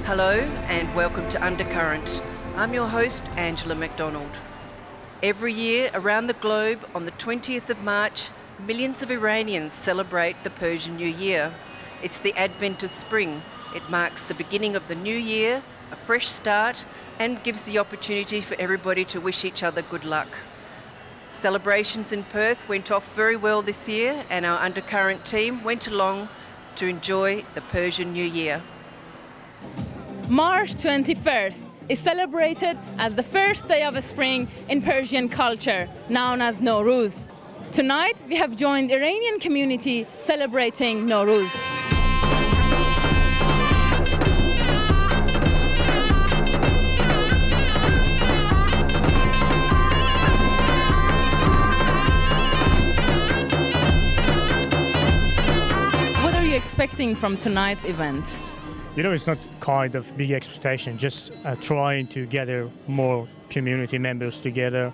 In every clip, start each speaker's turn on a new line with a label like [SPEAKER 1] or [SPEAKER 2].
[SPEAKER 1] Hello and welcome to Undercurrent. I'm your host, Angela MacDonald. Every year around the globe on the 20th of March, millions of Iranians celebrate the Persian New Year. It's the advent of spring. It marks the beginning of the new year, a fresh start, and gives the opportunity for everybody to wish each other good luck. Celebrations in Perth went off very well this year, and our Undercurrent team went along to enjoy the Persian New Year.
[SPEAKER 2] March 21st is celebrated as the first day of spring in Persian culture, known as Nowruz. Tonight, we have joined Iranian community celebrating Nowruz. What are you expecting from tonight's event?
[SPEAKER 3] You know, it's not kind of big expectation, just trying to gather more community members together,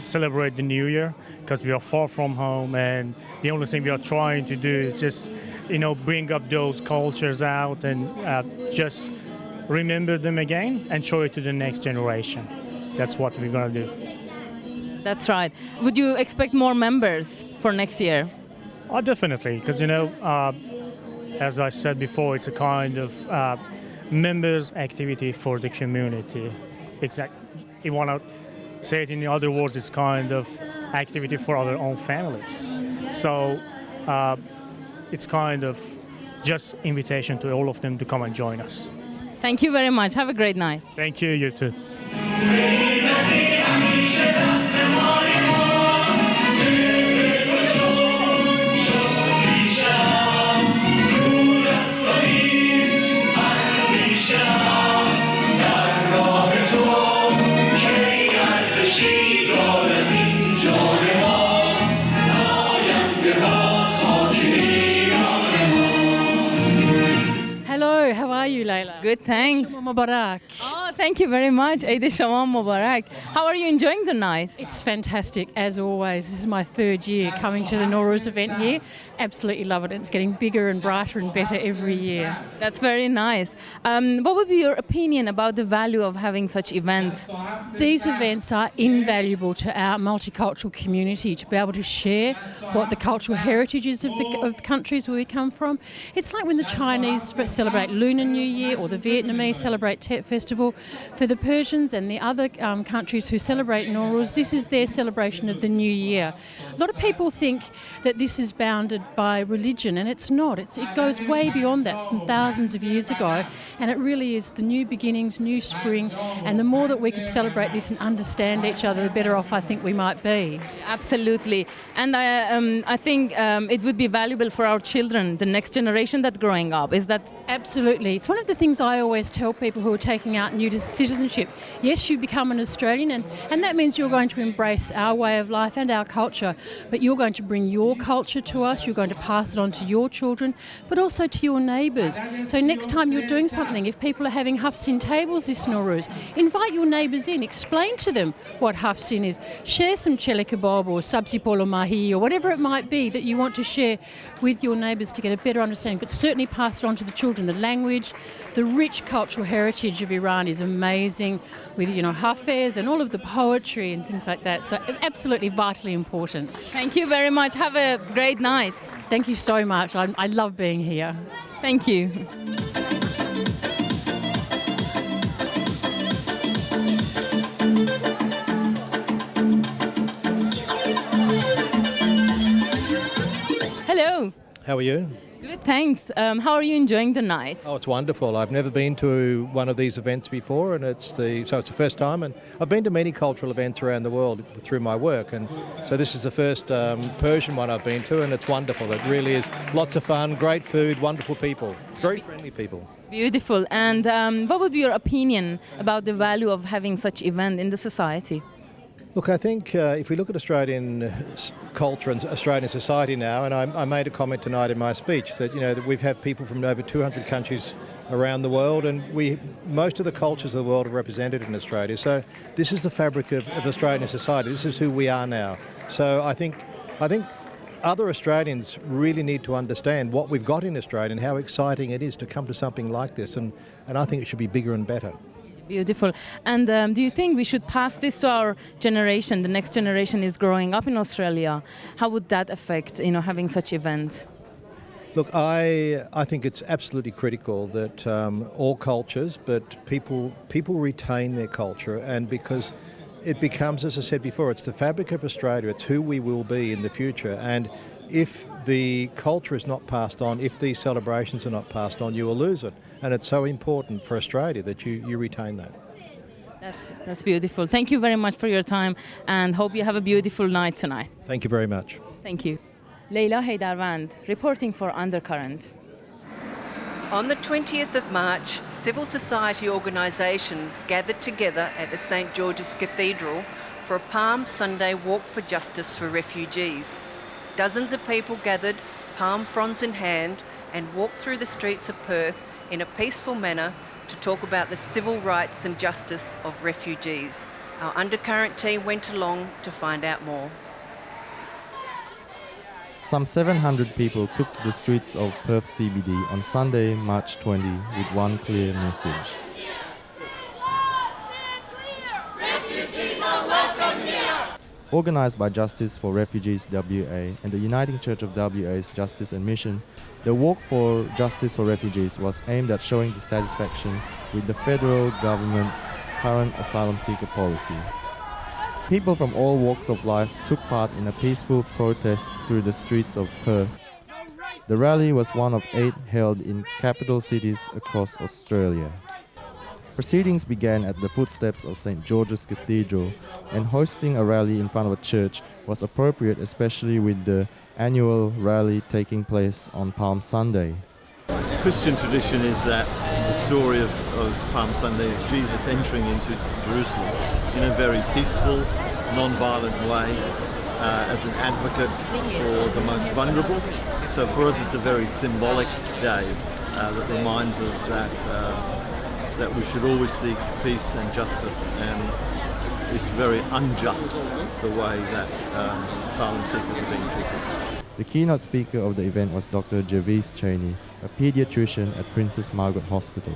[SPEAKER 3] celebrate the New Year, because we are far from home, and the only thing we are trying to do is just, bring up those cultures out and just remember them again and show it to the next generation. That's what we're going to do.
[SPEAKER 2] That's right. Would you expect more members for next year?
[SPEAKER 3] Oh, definitely, because, as I said before, it's a kind of members' activity for the community. Exactly. You want to say it in other words, it's kind of activity for our own families. So it's kind of just invitation to all of them to come and join us.
[SPEAKER 2] Thank you very much. Have a great night.
[SPEAKER 3] Thank you, you too.
[SPEAKER 4] Hello, how are you, Layla?
[SPEAKER 2] Good, thanks.
[SPEAKER 4] Shoma Mubarak.
[SPEAKER 2] Oh, thank you very much. Eid Shoma Mubarak. How are you enjoying the night?
[SPEAKER 4] It's fantastic, as always. This is my third year coming to the Nowruz event here. Absolutely love it. It's getting bigger and brighter and better every year.
[SPEAKER 2] That's very nice. What would be your opinion about the value of having such events?
[SPEAKER 4] These events are invaluable to our multicultural community to be able to share what the cultural heritage is of countries where we come from. It's like when the Chinese celebrate Lunar New Year or the Vietnamese celebrate Tet Festival. For the Persians and the other countries who celebrate Nowruz, this is their celebration of the New Year. A lot of people think that this is bounded by religion, and it's not. It goes way beyond that, from thousands of years ago, and it really is the new beginnings, new spring, and the more that we could celebrate this and understand each other, the better off I think we might be.
[SPEAKER 2] Absolutely. And I think it would be valuable for our children, the next generation that's growing up. Is that?
[SPEAKER 4] Absolutely. It's one of the things I always tell people who are taking out new citizenship. Yes, you become an Australian, and that means you're going to embrace our way of life and our culture, but you're going to bring your culture to us, you're going to pass it on to your children, but also to your neighbours. So next time you're doing something, if people are having hafsin tables this Nowruz, invite your neighbours in, explain to them what hafsin is, share some chele kebab or sabzi polo mahi or whatever it might be that you want to share with your neighbours to get a better understanding, but certainly pass it on to the children. The language, the rich cultural heritage of Iran is amazing with, hafez and all of the poetry and things like that. So absolutely vitally important.
[SPEAKER 2] Thank you very much. Have a great night.
[SPEAKER 4] Thank you so much. I love being here.
[SPEAKER 2] Thank you. Hello.
[SPEAKER 5] How are you?
[SPEAKER 2] Good, thanks. How are you enjoying the night?
[SPEAKER 5] Oh, it's wonderful. I've never been to one of these events before, and it's the first time. And I've been to many cultural events around the world through my work, and so this is the first Persian one I've been to, and it's wonderful. It really is lots of fun, great food, wonderful people, very friendly people.
[SPEAKER 2] Beautiful. And what would be your opinion about the value of having such event in the society?
[SPEAKER 5] Look, I think if we look at Australian culture and Australian society now, and I made a comment tonight in my speech that that we've had people from over 200 countries around the world, and most of the cultures of the world are represented in Australia. So this is the fabric of Australian society. This is who we are now. So I think other Australians really need to understand what we've got in Australia and how exciting it is to come to something like this, and I think it should be bigger and better.
[SPEAKER 2] Beautiful. And do you think we should pass this to our generation? The next generation is growing up in Australia. How would that affect, having such events?
[SPEAKER 5] Look, I think it's absolutely critical that all cultures, but people retain their culture, and because it becomes, as I said before, it's the fabric of Australia, it's who we will be in the future, and if the culture is not passed on, if these celebrations are not passed on, you will lose it, and it's so important for Australia that you retain that.
[SPEAKER 2] That's beautiful. Thank you very much for your time, and hope you have a beautiful night tonight.
[SPEAKER 5] Thank you very much.
[SPEAKER 2] Thank you. Leila Haydarwand, reporting for Undercurrent.
[SPEAKER 1] On the 20th of March, civil society organisations gathered together at the St George's Cathedral for a Palm Sunday walk for justice for refugees. Dozens of people gathered, palm fronds in hand, and walked through the streets of Perth in a peaceful manner to talk about the civil rights and justice of refugees. Our Undercurrent team went along to find out more.
[SPEAKER 6] Some 700 people took to the streets of Perth CBD on Sunday, March 20, with one clear message. Organised by Justice for Refugees WA and the Uniting Church of WA's Justice and Mission, the Walk for Justice for Refugees was aimed at showing dissatisfaction with the federal government's current asylum seeker policy. People from all walks of life took part in a peaceful protest through the streets of Perth. The rally was one of 8 held in capital cities across Australia. Proceedings began at the footsteps of St George's Cathedral, and hosting a rally in front of a church was appropriate, especially with the annual rally taking place on Palm Sunday.
[SPEAKER 7] Christian tradition is that the story of Palm Sunday is Jesus entering into Jerusalem in a very peaceful, non-violent way as an advocate for the most vulnerable. So for us it's a very symbolic day that reminds us that we should always seek peace and justice, and it's very unjust the way that asylum seekers are being treated.
[SPEAKER 6] The keynote speaker of the event was Dr. Gervais Cheney, a paediatrician at Princess Margaret Hospital.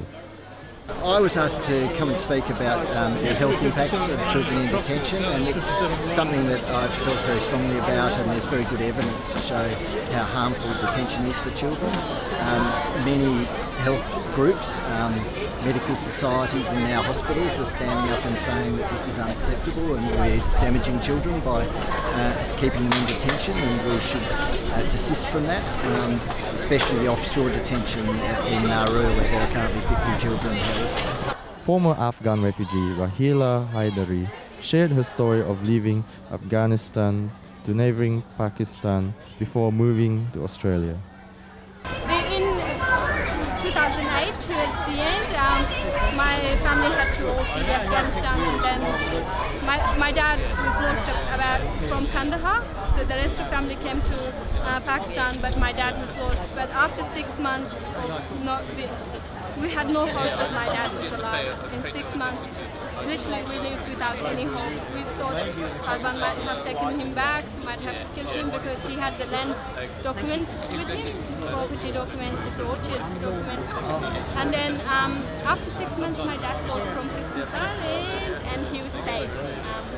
[SPEAKER 8] I was asked to come and speak about the health impacts of children in detention, and it's something that I've felt very strongly about, and there's very good evidence to show how harmful detention is for children. Many health groups, medical societies and now hospitals are standing up and saying that this is unacceptable and we're damaging children by keeping them in detention, and we should desist from that, especially the offshore detention in Nauru where there are currently 50 children held.
[SPEAKER 6] Former Afghan refugee Rahila Haidari shared her story of leaving Afghanistan to neighbouring Pakistan before moving to Australia.
[SPEAKER 9] In 2008, towards the end, my family had to all flee Afghanistan, and then my dad was lost from Kandahar, so the rest of family came to Pakistan, but my dad was lost. But after 6 months we had no hope that my dad was alive. In 6 months, literally we lived without any hope. We thought Alban might have taken him back, might have killed him because he had the land documents with him, his property documents, his orchards documents. And then after 6 months my dad called from Christmas Island and he was safe.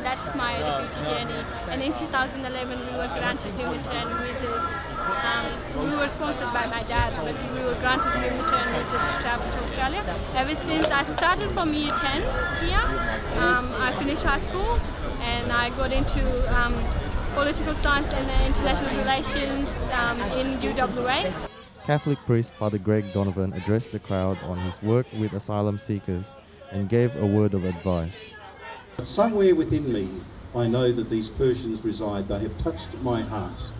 [SPEAKER 9] That's my refugee journey. And in 2011 we were granted humanitarian visas. We were sponsored by my dad, but we were granted humanitarian visas to travel to Australia. Ever since I started from year 10 here, I finished high school and I got into political science and international relations in UWA.
[SPEAKER 6] Catholic priest Father Greg Donovan addressed the crowd on his work with asylum seekers and gave a word of advice.
[SPEAKER 10] Somewhere within me, I know that these Persians reside. They have touched my heart.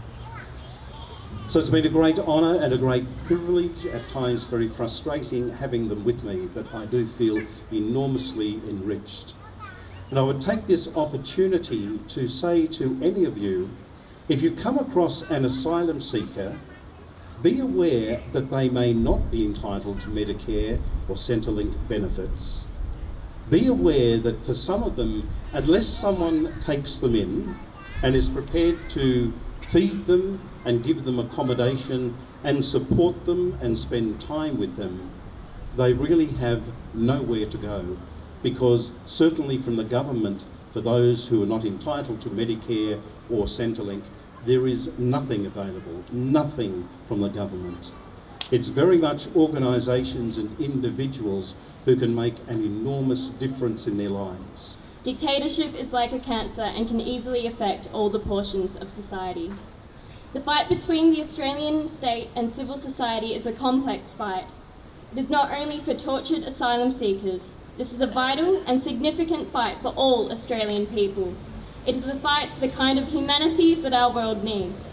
[SPEAKER 10] So it's been a great honour and a great privilege, at times very frustrating, having them with me, but I do feel enormously enriched. And I would take this opportunity to say to any of you, if you come across an asylum seeker, be aware that they may not be entitled to Medicare or Centrelink benefits. Be aware that for some of them, unless someone takes them in and is prepared to feed them and give them accommodation and support them and spend time with them, they really have nowhere to go, because certainly from the government, for those who are not entitled to Medicare or Centrelink, there is nothing available, nothing from the government. It's very much organisations and individuals who can make an enormous difference in their lives.
[SPEAKER 11] Dictatorship is like a cancer and can easily affect all the portions of society. The fight between the Australian state and civil society is a complex fight. It is not only for tortured asylum seekers. This is a vital and significant fight for all Australian people. It is a fight for the kind of humanity that our world needs.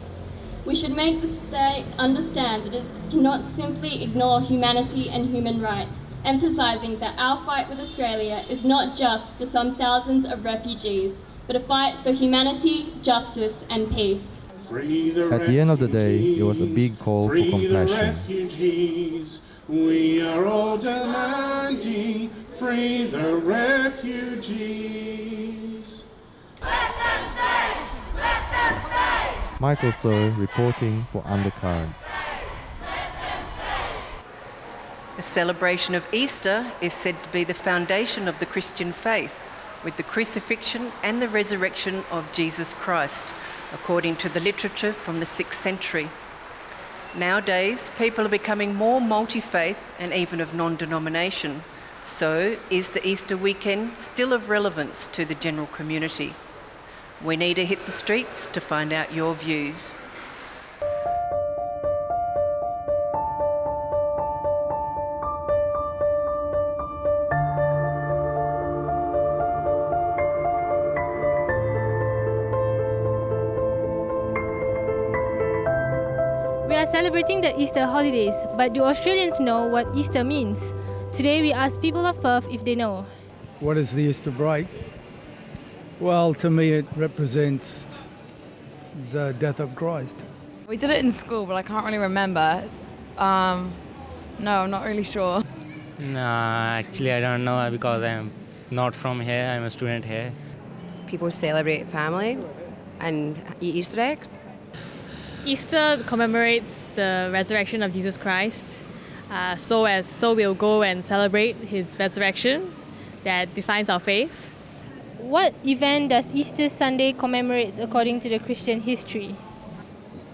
[SPEAKER 11] We should make the state understand that it cannot simply ignore humanity and human rights, emphasising that our fight with Australia is not just for some thousands of refugees, but a fight for humanity, justice and peace.
[SPEAKER 6] At the end of the day, it was a big call for compassion.
[SPEAKER 12] Refugees. We are all demanding, free the refugees.
[SPEAKER 11] Let them stay! Let them stay!
[SPEAKER 6] Michael So reporting for Undercurrent.
[SPEAKER 1] The celebration of Easter is said to be the foundation of the Christian faith, with the crucifixion and the resurrection of Jesus Christ, according to the literature from the 6th century. Nowadays, people are becoming more multi-faith and even of non-denomination. So, is the Easter weekend still of relevance to the general community? We need to hit the streets to find out your views.
[SPEAKER 13] We are celebrating the Easter holidays, but do Australians know what Easter means? Today we ask people of Perth if they know.
[SPEAKER 14] What is the Easter break? Well, to me it represents the death of Christ.
[SPEAKER 2] We did it in school, but I can't really remember. No, I'm not really sure.
[SPEAKER 15] No, actually I don't know because I'm not from here, I'm a student here.
[SPEAKER 16] People celebrate family and eat Easter eggs.
[SPEAKER 17] Easter commemorates the resurrection of Jesus Christ. So we'll go and celebrate his resurrection that defines our faith.
[SPEAKER 13] What event does Easter Sunday commemorate according to the Christian history?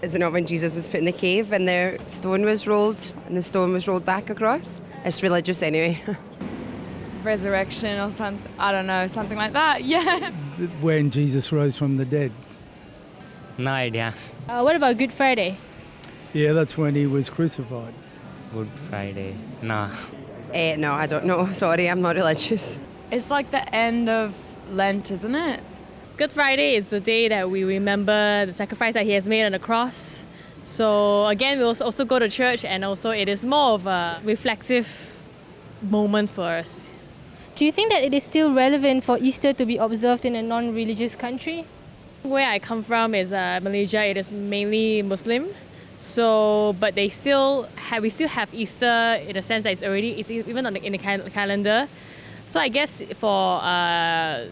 [SPEAKER 16] Is it not when Jesus was put in the cave and the stone was rolled and the stone was rolled back across? It's religious anyway.
[SPEAKER 2] Resurrection or something, I don't know, something like that, yeah.
[SPEAKER 14] When Jesus rose from the dead.
[SPEAKER 15] No idea.
[SPEAKER 13] What about Good Friday?
[SPEAKER 14] Yeah, that's when he was crucified.
[SPEAKER 15] Good Friday. No.
[SPEAKER 16] No, I don't know. Sorry, I'm not religious.
[SPEAKER 2] It's like the end of Lent, isn't it?
[SPEAKER 17] Good Friday is the day that we remember the sacrifice that he has made on the cross. So again, we'll also go to church, and also it is more of a reflexive moment for us.
[SPEAKER 13] Do you think that it is still relevant for Easter to be observed in a non-religious country?
[SPEAKER 17] Where I come from is Malaysia. It is mainly Muslim. So, but we still have Easter in the sense that it's even in the calendar. So I guess for a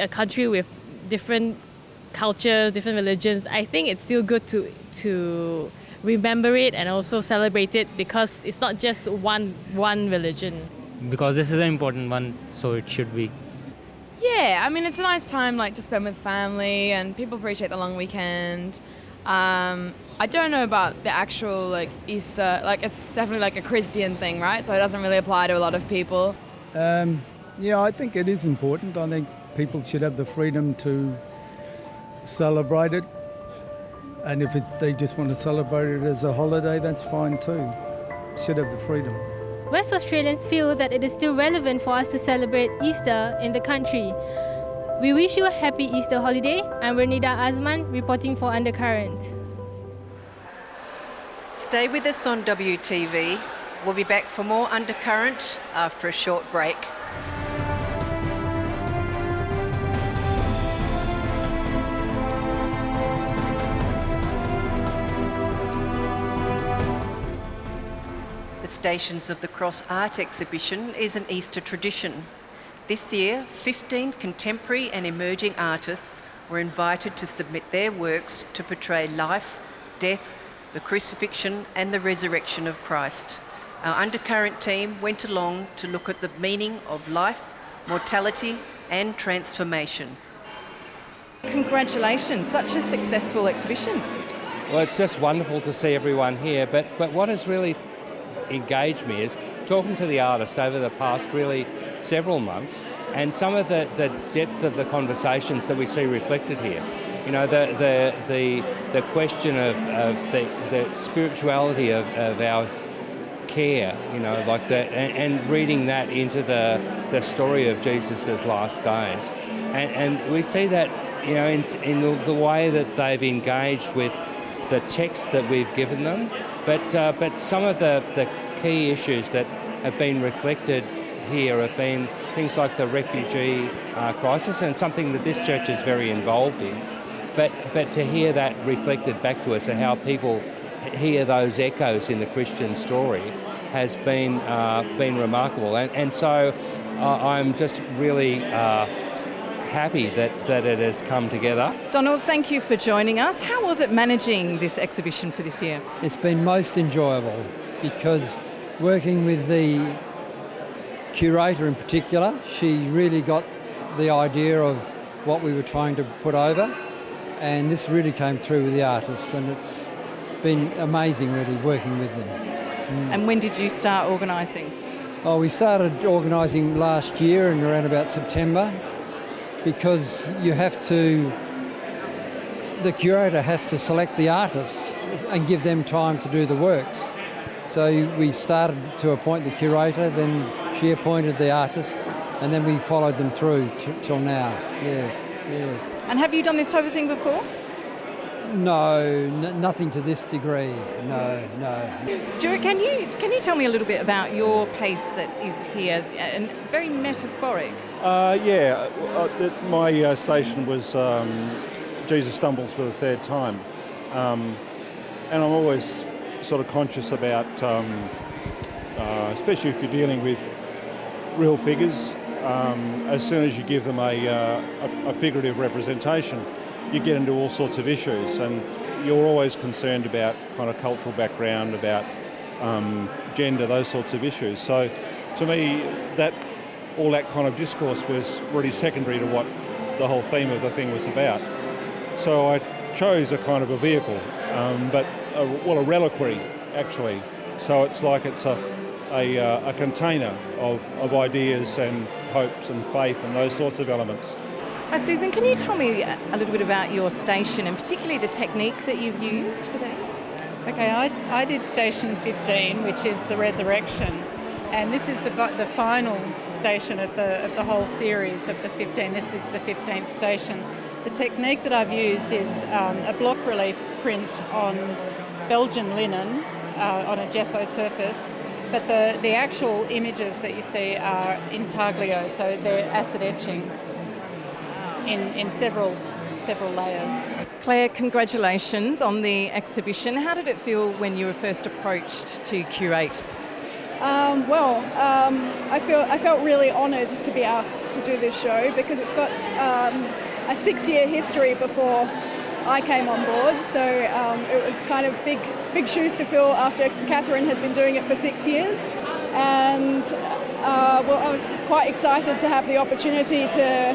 [SPEAKER 17] country with different cultures, different religions, I think it's still good to remember it and also celebrate it, because it's not just one religion.
[SPEAKER 15] Because this is an important one, so it should be.
[SPEAKER 2] Yeah, I mean, it's a nice time to spend with family, and people appreciate the long weekend. I don't know about the actual Easter, it's definitely a Christian thing, right? So it doesn't really apply to a lot of people.
[SPEAKER 14] Yeah, I think it is important. I think people should have the freedom to celebrate it. And if they just want to celebrate it as a holiday, that's fine too. Should have the freedom.
[SPEAKER 13] West Australians feel that it is still relevant for us to celebrate Easter in the country. We wish you a happy Easter holiday. I'm Renida Azman reporting for Undercurrent.
[SPEAKER 1] Stay with us on WTV. We'll be back for more Undercurrent after a short break. The Stations of the Cross art exhibition is an Easter tradition. This year, 15 contemporary and emerging artists were invited to submit their works to portray life, death, the crucifixion and the resurrection of Christ. Our Undercurrent team went along to look at the meaning of life, mortality and transformation.
[SPEAKER 18] Congratulations, such a successful exhibition.
[SPEAKER 19] Well, it's just wonderful to see everyone here, but what has really engaged me is talking to the artists over the past really several months and some of the depth of the conversations that we see reflected here. You know, the question of the spirituality of our care, you know, like that, and reading that into the story of Jesus' last days. And we see that, you know, in the way that they've engaged with the text that we've given them, but some of the key issues that have been reflected here have been things like the refugee crisis, and something that this church is very involved in. But to hear that reflected back to us and how people hear those echoes in the Christian story has been remarkable. And so I'm just really happy that it has come together.
[SPEAKER 18] Donald, thank you for joining us. How was it managing this exhibition for this year?
[SPEAKER 20] It's been most enjoyable because working with the curator in particular, she really got the idea of what we were trying to put over, and this really came through with the artists, and it's been amazing really working with them.
[SPEAKER 18] And when did you start organising?
[SPEAKER 20] Oh, we started organising last year in around about September, because the curator has to select the artists and give them time to do the works. So we started to appoint the curator, then she appointed the artists, and then we followed them through till now. Yes.
[SPEAKER 18] And have you done this type of thing before?
[SPEAKER 20] No, nothing to this degree. No.
[SPEAKER 18] Stuart, can you tell me a little bit about your piece that is here, and very metaphoric?
[SPEAKER 10] My station was Jesus Stumbles for the third time. And I'm always sort of conscious about, especially if you're dealing with real figures, as soon as you give them a figurative representation, you get into all sorts of issues, and you're always concerned about kind of cultural background, about gender, those sorts of issues. So to me, all that kind of discourse was really secondary to what the whole theme of the thing was about. So I chose a kind of a vehicle, but a reliquary actually. So it's like it's a container of ideas and hopes and faith and those sorts of elements.
[SPEAKER 18] Susan, can you tell me a little bit about your station and particularly the technique that you've used for these?
[SPEAKER 4] Okay, I did Station 15, which is the resurrection, and this is the final station of the whole series of the 15. This is the 15th station. The technique that I've used is a block relief print on Belgian linen on a gesso surface, but the actual images that you see are intaglio, so they're acid etchings in several layers.
[SPEAKER 18] Claire, congratulations on the exhibition. How did it feel when you were first approached to curate?
[SPEAKER 9] I felt really honoured to be asked to do this show because it's got a 6-year history before I came on board, so it was kind of big shoes to fill after Catherine had been doing it for 6 years, and I was quite excited to have the opportunity to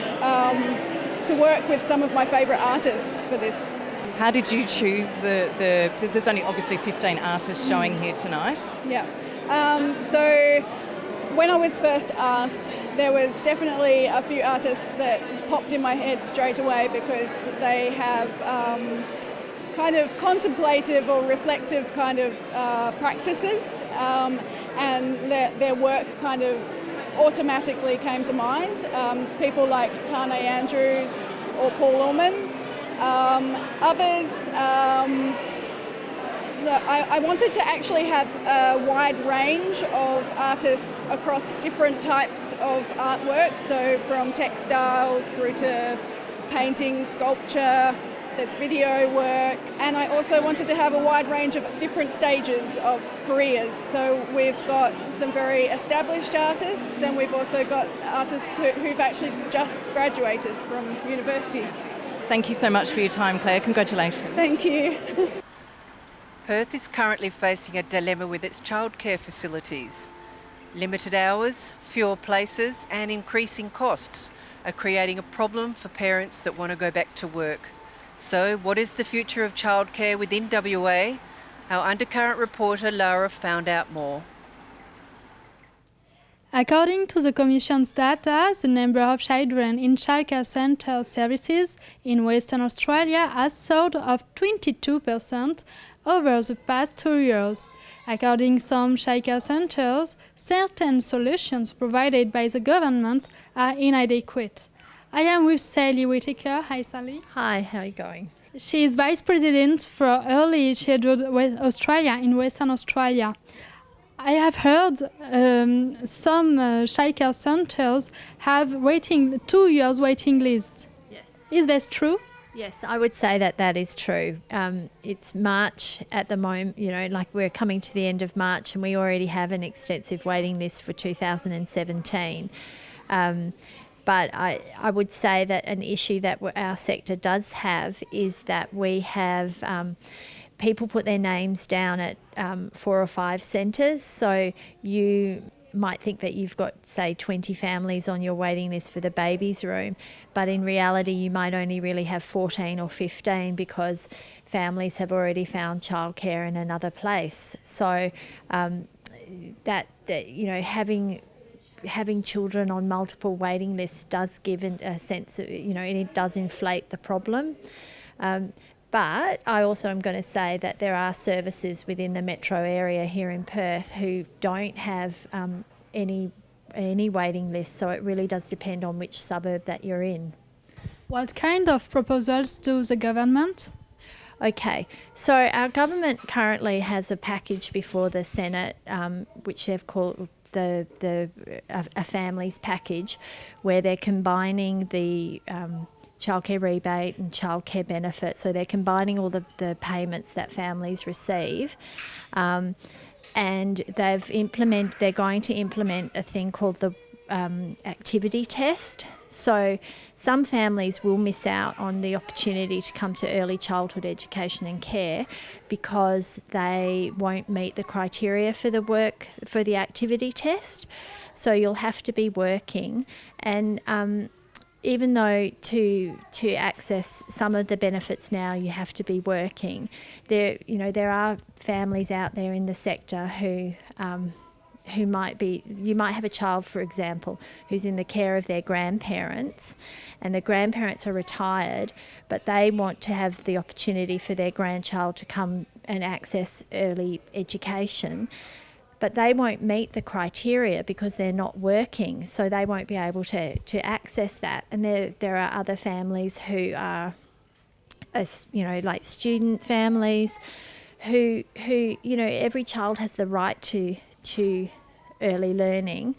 [SPEAKER 9] work with some of my favourite artists for this.
[SPEAKER 18] How did you choose because there's only obviously 15 artists showing here tonight?
[SPEAKER 9] Yeah. So when I was first asked, there was definitely a few artists that popped in my head straight away because they have kind of contemplative or reflective kind of practices, and their work kind of automatically came to mind. People like Tane Andrews or Paul Ullman. Others, I wanted to actually have a wide range of artists across different types of artwork, so from textiles through to painting, sculpture, there's video work, and I also wanted to have a wide range of different stages of careers. So we've got some very established artists, and we've also got artists who've actually just graduated from university.
[SPEAKER 18] Thank you so much for your time, Claire. Congratulations.
[SPEAKER 9] Thank you.
[SPEAKER 1] Perth is currently facing a dilemma with its childcare facilities. Limited hours, fewer places and increasing costs are creating a problem for parents that want to go back to work. So what is the future of childcare within WA? Our Undercurrent reporter Lara found out more.
[SPEAKER 21] According to the Commission's data, the number of children in childcare centre services in Western Australia has soared of 22% over the past 2 years. According to some childcare centres, certain solutions provided by the government are inadequate. I am with Sally Whittaker. Hi, Sally.
[SPEAKER 22] Hi, how are you going?
[SPEAKER 21] She is Vice President for Early Childhood Australia in Western Australia. I have heard some childcare centres have 2 years waiting list.
[SPEAKER 22] Yes.
[SPEAKER 21] Is that true?
[SPEAKER 22] Yes, I would say that is true. It's March at the moment, like we're coming to the end of March and we already have an extensive waiting list for 2017. But I would say that an issue that our sector does have is that we have people put their names down at 4 or 5 centres. So you might think that you've got, say, 20 families on your waiting list for the babies room, but in reality you might only really have 14 or 15 because families have already found childcare in another place. So having children on multiple waiting lists does give a sense of, and it does inflate the problem. But I also am going to say that there are services within the metro area here in Perth who don't have any waiting list, so it really does depend on which suburb that you're in.
[SPEAKER 21] What kind of proposals do the government?
[SPEAKER 22] Okay, so our government currently has a package before the Senate, which they've called a families package, where they're combining the childcare rebate and childcare benefit. So they're combining all the payments that families receive, and they're going to implement a thing called the activity test. So some families will miss out on the opportunity to come to early childhood education and care because they won't meet the criteria for the activity test. So you'll have to be working, and even though to access some of the benefits now you have to be working, there are families out there in the sector who you might have a child, for example, who's in the care of their grandparents, and the grandparents are retired, but they want to have the opportunity for their grandchild to come and access early education. But they won't meet the criteria because they're not working, so they won't be able to access that. And there are other families who are, like student families, who every child has the right to early learning,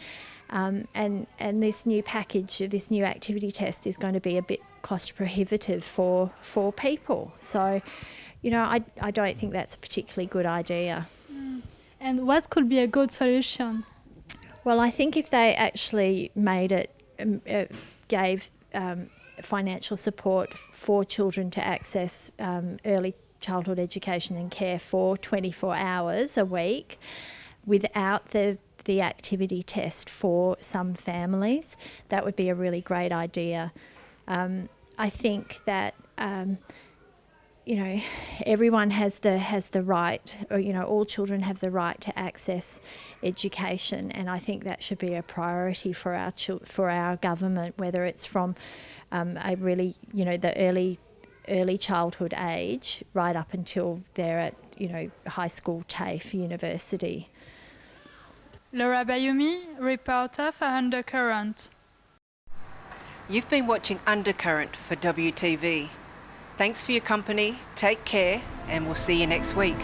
[SPEAKER 22] and this new package, this new activity test, is going to be a bit cost prohibitive for people. So, I don't think that's a particularly good idea.
[SPEAKER 21] And what could be a good solution?
[SPEAKER 22] Well, I think if they actually made it, gave financial support for children to access early childhood education and care for 24 hours a week without the activity test for some families, that would be a really great idea. I think that everyone has the right, or all children have the right to access education, and I think that should be a priority for our government, whether it's from a really, the early childhood age right up until they're at, high school, TAFE, university.
[SPEAKER 21] Laura Bayumi, reporter for Undercurrent.
[SPEAKER 1] You've been watching Undercurrent for WTV. Thanks for your company, take care, and we'll see you next week.